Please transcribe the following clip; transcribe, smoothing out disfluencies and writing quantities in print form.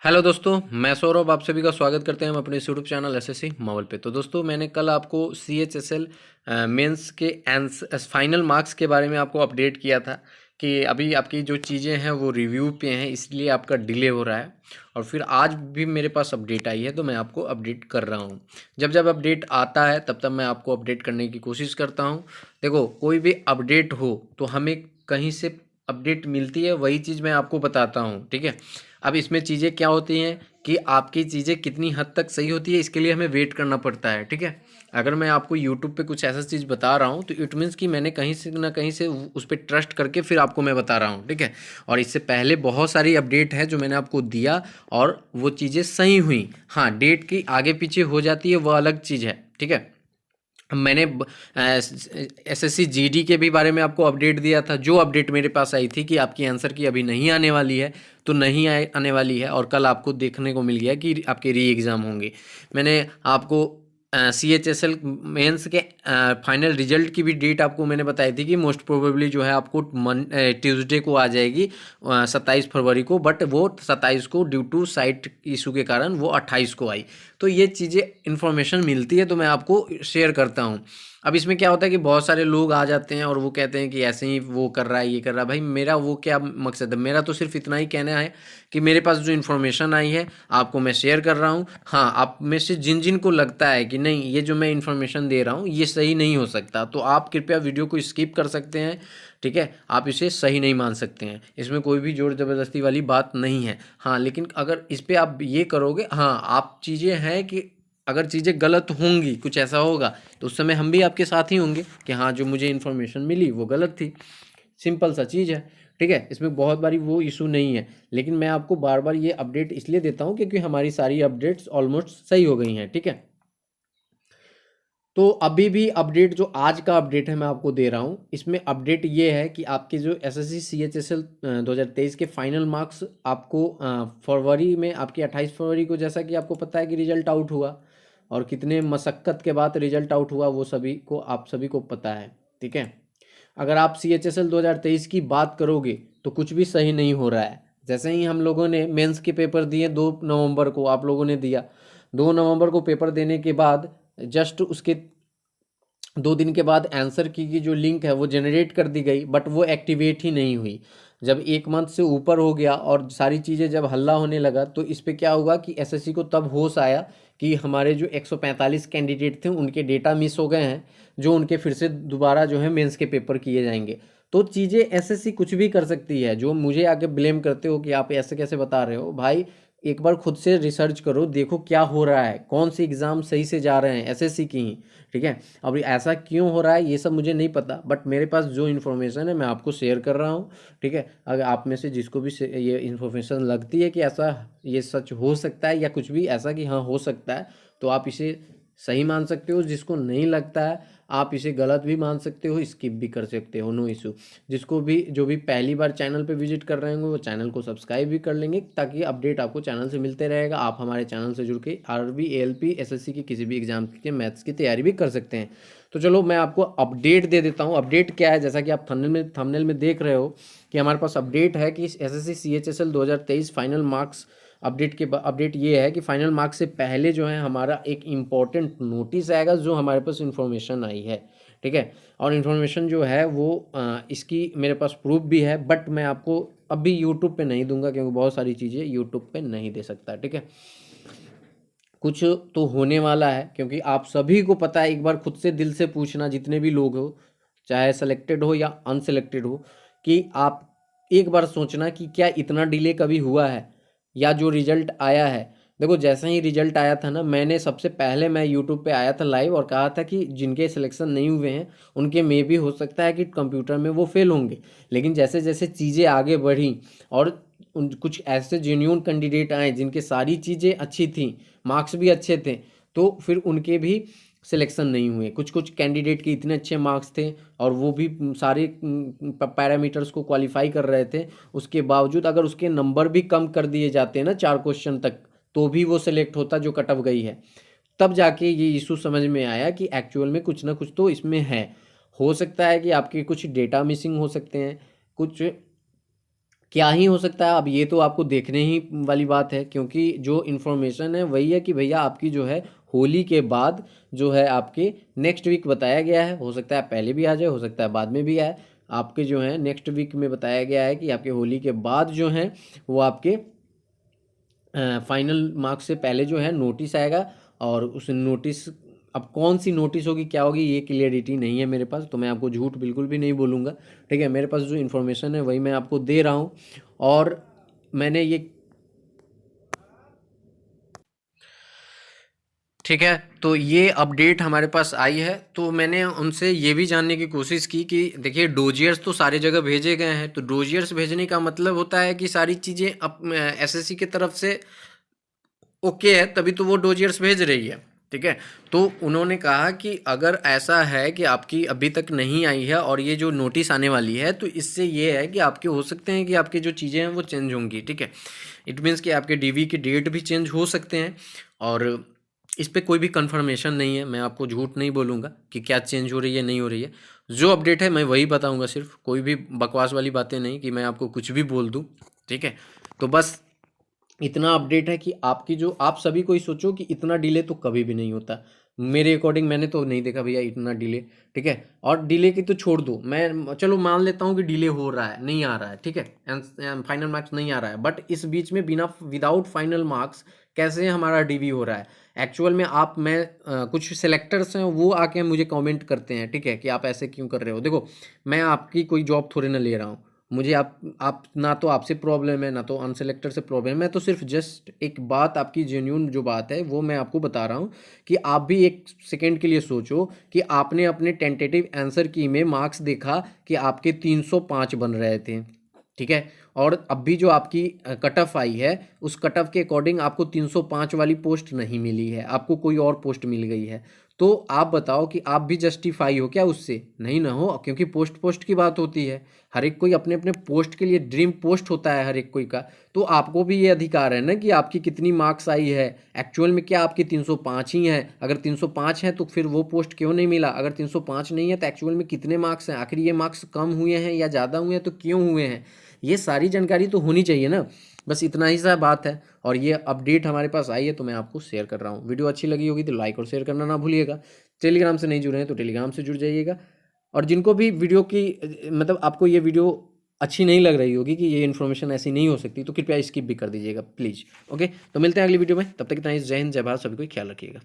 Hello दोस्तों, मैं सौरभ आप सभी का स्वागत करते हैं हम अपने यूट्यूब चैनल एसएससी मावल पे। तो दोस्तों, मैंने कल आपको सीएचएसएल मेंस के फाइनल मार्क्स के बारे में आपको अपडेट किया था कि अभी आपकी जो चीज़ें हैं वो रिव्यू पे हैं, इसलिए आपका डिले हो रहा है। और फिर आज भी मेरे पास अपडेट आई है तो मैं आपको अपडेट कर रहा हूँ। जब जब अपडेट आता है तब तब मैं आपको अपडेट करने की कोशिश करता हूँ। देखो, कोई भी अपडेट हो तो हमें कहीं से अपडेट मिलती है, वही चीज़ मैं आपको बताता हूँ, ठीक है। अब इसमें चीज़ें क्या होती हैं कि आपकी चीज़ें कितनी हद तक सही होती है, इसके लिए हमें वेट करना पड़ता है, ठीक है। अगर मैं आपको यूट्यूब पे कुछ ऐसा चीज़ बता रहा हूँ तो इट मीन्स कि मैंने कहीं से ना कहीं से उस पर ट्रस्ट करके फिर आपको मैं बता रहा हूँ, ठीक है। और इससे पहले बहुत सारी अपडेट है जो मैंने आपको दिया और वो चीज़ें सही हुई। हाँ, डेट की आगे पीछे हो जाती है, वह अलग चीज़ है, ठीक है। मैंने एसएससी जीडी के भी बारे में आपको अपडेट दिया था। जो अपडेट मेरे पास आई थी कि आपकी आंसर की अभी नहीं आने वाली है, तो नहीं आने वाली है, और कल आपको देखने को मिल गया कि आपके री एग्ज़ाम होंगे। मैंने आपको सीएचएसएल मेंस के फाइनल रिजल्ट की भी डेट आपको मैंने बताई थी कि मोस्ट प्रोबेबली जो है आपको ट्यूसडे को आ जाएगी, 27 फरवरी को। बट वो 27 को ड्यू टू साइट इशू के कारण वो 28 को आई। तो ये चीज़ें इन्फॉर्मेशन मिलती है तो मैं आपको शेयर करता हूँ। अब इसमें क्या होता है कि बहुत सारे लोग आ जाते हैं और वो कहते हैं कि ऐसे ही वो कर रहा है, ये कर रहा है। भाई, मेरा वो क्या मकसद है? मेरा तो सिर्फ इतना ही कहना है कि मेरे पास जो इन्फॉर्मेशन आई है आपको मैं शेयर कर रहा हूँ। हाँ, आप में से जिन जिन को लगता है कि नहीं, ये जो मैं इन्फॉर्मेशन दे रहा हूँ ये सही नहीं हो सकता, तो आप कृपया वीडियो को स्किप कर सकते हैं, ठीक है। आप इसे सही नहीं मान सकते हैं, इसमें कोई भी जोर ज़बरदस्ती वाली बात नहीं है। हाँ, लेकिन अगर इस पर आप ये करोगे, हाँ, आप चीज़ें हैं कि अगर चीज़ें गलत होंगी, कुछ ऐसा होगा, तो उस समय हम भी आपके साथ ही होंगे कि हाँ, जो मुझे इन्फॉर्मेशन मिली वो गलत थी। सिंपल सा चीज़ है, ठीक है। इसमें बहुत बारी वो इशू नहीं है, लेकिन मैं आपको बार बार ये अपडेट इसलिए देता हूँ क्योंकि हमारी सारी अपडेट्स ऑलमोस्ट सही हो गई हैं, ठीक है। तो अभी भी अपडेट, जो आज का अपडेट है मैं आपको दे रहा हूँ, इसमें अपडेट ये है कि आपके जो एसएससी सीएचएसएल 2023 के फाइनल मार्क्स आपको फरवरी में, आपकी 28 फरवरी को, जैसा कि आपको पता है कि रिजल्ट आउट हुआ, और कितने मशक्क़त के बाद रिजल्ट आउट हुआ वो सभी को, आप सभी को पता है, ठीक है। अगर आप सीएचएसएल 2023 की बात करोगे तो कुछ भी सही नहीं हो रहा है। जैसे ही हम लोगों ने मेंस के पेपर दिए 2 नवंबर को, आप लोगों ने दिया 2 नवंबर को पेपर देने के बाद, जस्ट उसके 2 दिन के बाद आंसर की जो लिंक है वो जनरेट कर दी गई, बट वो एक्टिवेट ही नहीं हुई। जब 1 मंथ से ऊपर हो गया और सारी चीज़ें जब हल्ला होने लगा, तो इस पे क्या हुआ कि एसएससी को तब होश आया कि हमारे जो 145 कैंडिडेट थे उनके डेटा मिस हो गए हैं, जो उनके फिर से दोबारा जो है मेंस के पेपर किए जाएंगे। तो चीज़ें एसएससी कुछ भी कर सकती है। जो मुझे आके ब्लेम करते हो कि आप ऐसे कैसे बता रहे हो, भाई एक बार खुद से रिसर्च करो, देखो क्या हो रहा है, कौन सी एग्ज़ाम सही से जा रहे हैं, एसएससी की ही, ठीक है। अब ऐसा क्यों हो रहा है ये सब मुझे नहीं पता, बट मेरे पास जो इन्फॉर्मेशन है मैं आपको शेयर कर रहा हूँ, ठीक है। अगर आप में से जिसको भी ये इन्फॉर्मेशन लगती है कि ऐसा ये सच हो सकता है या कुछ भी ऐसा कि हाँ हो सकता है, तो आप इसे सही मान सकते हो। जिसको नहीं लगता है आप इसे गलत भी मान सकते हो, स्किप भी कर सकते हो, नो इशू। जिसको भी, जो भी पहली बार चैनल पे विजिट कर रहे होंगे वो चैनल को सब्सक्राइब भी कर लेंगे, ताकि अपडेट आपको चैनल से मिलते रहेगा। आप हमारे चैनल से जुड़ के आरबी, एएलपी, एसएससी की किसी भी एग्जाम के मैथ्स की तैयारी भी कर सकते हैं। तो चलो मैं आपको अपडेट दे देता हूँ। अपडेट क्या है, जैसा कि आप थंबनेल में देख रहे हो कि हमारे पास अपडेट है कि SSC CHSL 2023 final marks update ये है कि फाइनल मार्क्स से पहले जो है हमारा एक इम्पॉर्टेंट नोटिस आएगा, जो हमारे पास इन्फॉर्मेशन आई है, ठीक है। और इन्फॉर्मेशन जो है वो इसकी मेरे पास प्रूफ भी है, बट मैं आपको अभी यूट्यूब पे नहीं दूंगा क्योंकि बहुत सारी चीज़ें यूट्यूब पे नहीं दे सकता, ठीक है। कुछ तो होने वाला है, क्योंकि आप सभी को पता है, एक बार खुद से दिल से पूछना, जितने भी लोग हो, चाहे सेलेक्टेड हो या अनसेलेक्टेड हो, कि आप एक बार सोचना कि क्या इतना डिले कभी हुआ है, या जो रिजल्ट आया है। देखो, जैसे ही रिजल्ट आया था ना, मैंने सबसे पहले मैं यूट्यूब पे आया था लाइव और कहा था कि जिनके सिलेक्शन नहीं हुए हैं उनके में भी हो सकता है कि कंप्यूटर में वो फेल होंगे। लेकिन जैसे जैसे चीज़ें आगे बढ़ी और कुछ ऐसे जेन्यून कैंडिडेट आए जिनके सारी चीज़ें अच्छी थी, मार्क्स भी अच्छे थे, तो फिर उनके भी सिलेक्शन नहीं हुए। कुछ कुछ कैंडिडेट के इतने अच्छे मार्क्स थे और वो भी सारे पैरामीटर्स को क्वालिफाई कर रहे थे, उसके बावजूद अगर उसके नंबर भी कम कर दिए जाते हैं ना 4 क्वेश्चन तक, तो भी वो सिलेक्ट होता जो कट ऑफ गई है। तब जाके ये इशू समझ में आया कि एक्चुअल में कुछ ना कुछ तो इसमें है। हो सकता है कि आपके कुछ डेटा मिसिंग हो सकते हैं, कुछ क्या ही हो सकता है, अब ये तो आपको देखने ही वाली बात है, क्योंकि जो इन्फॉर्मेशन है वही है कि भैया आपकी जो है होली के बाद जो है आपके नेक्स्ट वीक बताया गया है। हो सकता है पहले भी आ जाए, हो सकता है बाद में भी आए। आपके जो है नेक्स्ट वीक में बताया गया है कि आपके होली के बाद जो है वो आपके फाइनल मार्क्स से पहले जो है नोटिस आएगा। और उस नोटिस, अब कौन सी नोटिस होगी, क्या होगी, ये क्लियरिटी नहीं है मेरे पास, तो मैं आपको झूठ बिल्कुल भी नहीं बोलूँगा। ठीक है, मेरे पास जो इन्फॉर्मेशन है वही मैं आपको दे रहा हूँ। और मैंने ये, ठीक है, तो ये अपडेट हमारे पास आई है, तो मैंने उनसे ये भी जानने की कोशिश की कि देखिए डोजियर्स तो सारी जगह भेजे गए हैं, तो डोजियर्स भेजने का मतलब होता है कि सारी चीज़ें अब एसएससी की तरफ से ओके है, तभी तो वो डोजियर्स भेज रही है। ठीक है, तो उन्होंने कहा कि अगर ऐसा है कि आपकी अभी तक नहीं आई है और ये जो नोटिस आने वाली है, तो इससे ये है कि आपके हो सकते हैं कि आपकी जो चीज़ें हैं वो चेंज होंगी। ठीक है, इट मीन्स कि आपके डीवी की डेट भी चेंज हो सकते हैं। और इस पे कोई भी कंफर्मेशन नहीं है, मैं आपको झूठ नहीं बोलूँगा कि क्या चेंज हो रही है नहीं हो रही है। जो अपडेट है मैं वही बताऊँगा, सिर्फ कोई भी बकवास वाली बातें नहीं कि मैं आपको कुछ भी बोल दूँ। ठीक है, तो बस इतना अपडेट है कि आपकी जो, आप सभी कोई सोचो कि इतना डिले तो कभी भी नहीं होता। मेरे अकॉर्डिंग मैंने तो नहीं देखा भैया इतना डिले। ठीक है, और डिले की तो छोड़ दो, मैं चलो मान लेता हूँ कि डिले हो रहा है, नहीं आ रहा है, ठीक है, फाइनल मार्क्स नहीं आ रहा है, बट इस बीच में बिना विदाउट फाइनल मार्क्स कैसे हमारा डीवी हो रहा है। एक्चुअल में आप, मैं कुछ सेलेक्टर्स हैं वो आके मुझे कमेंट करते हैं, ठीक है, कि आप ऐसे क्यों कर रहे हो। देखो, मैं आपकी कोई जॉब थोड़े ना ले रहा हूँ, मुझे आप ना तो आपसे प्रॉब्लम है ना तो अनसेलेक्टर से प्रॉब्लम है। मैं तो सिर्फ जस्ट एक बात, आपकी जेन्यून जो बात है वो मैं आपको बता रहा हूँ कि आप भी एक सेकंड के लिए सोचो कि आपने अपने टेंटेटिव आंसर की में मार्क्स देखा कि आपके 305 बन रहे थे। ठीक है, और अब भी जो आपकी कट ऑफ आई है उस कट ऑफ के अकॉर्डिंग आपको 305 वाली पोस्ट नहीं मिली है, आपको कोई और पोस्ट मिल गई है। तो आप बताओ कि आप भी जस्टिफाई हो क्या उससे? नहीं ना हो, क्योंकि पोस्ट पोस्ट की बात होती है। हर एक कोई अपने अपने पोस्ट के लिए ड्रीम पोस्ट होता है हर एक कोई का। तो आपको भी ये अधिकार है ना कि आपकी कितनी मार्क्स आई है। एक्चुअल में क्या आपकी 305 ही है? अगर 305 है तो फिर वो पोस्ट क्यों नहीं मिला? अगर 305 नहीं है तो एक्चुअल में कितने मार्क्स हैं? आखिर ये मार्क्स कम हुए हैं या ज़्यादा हुए हैं तो क्यों हुए हैं? ये सारी जानकारी तो होनी चाहिए ना। बस इतना ही सा बात है, और ये अपडेट हमारे पास आई है तो मैं आपको शेयर कर रहा हूँ। वीडियो अच्छी लगी होगी तो लाइक और शेयर करना ना भूलिएगा। टेलीग्राम से नहीं जुड़े हैं तो टेलीग्राम से जुड़ जाइएगा। और जिनको भी वीडियो की, मतलब आपको ये वीडियो अच्छी नहीं लग रही होगी कि ये इन्फॉर्मेशन ऐसी नहीं हो सकती, तो कृपया स्किप भी कर दीजिएगा प्लीज़। ओके, तो मिलते हैं अगली वीडियो में, तब तक इतना ही। जय हिंद, जय भारत, सभी को ख्याल रखिएगा।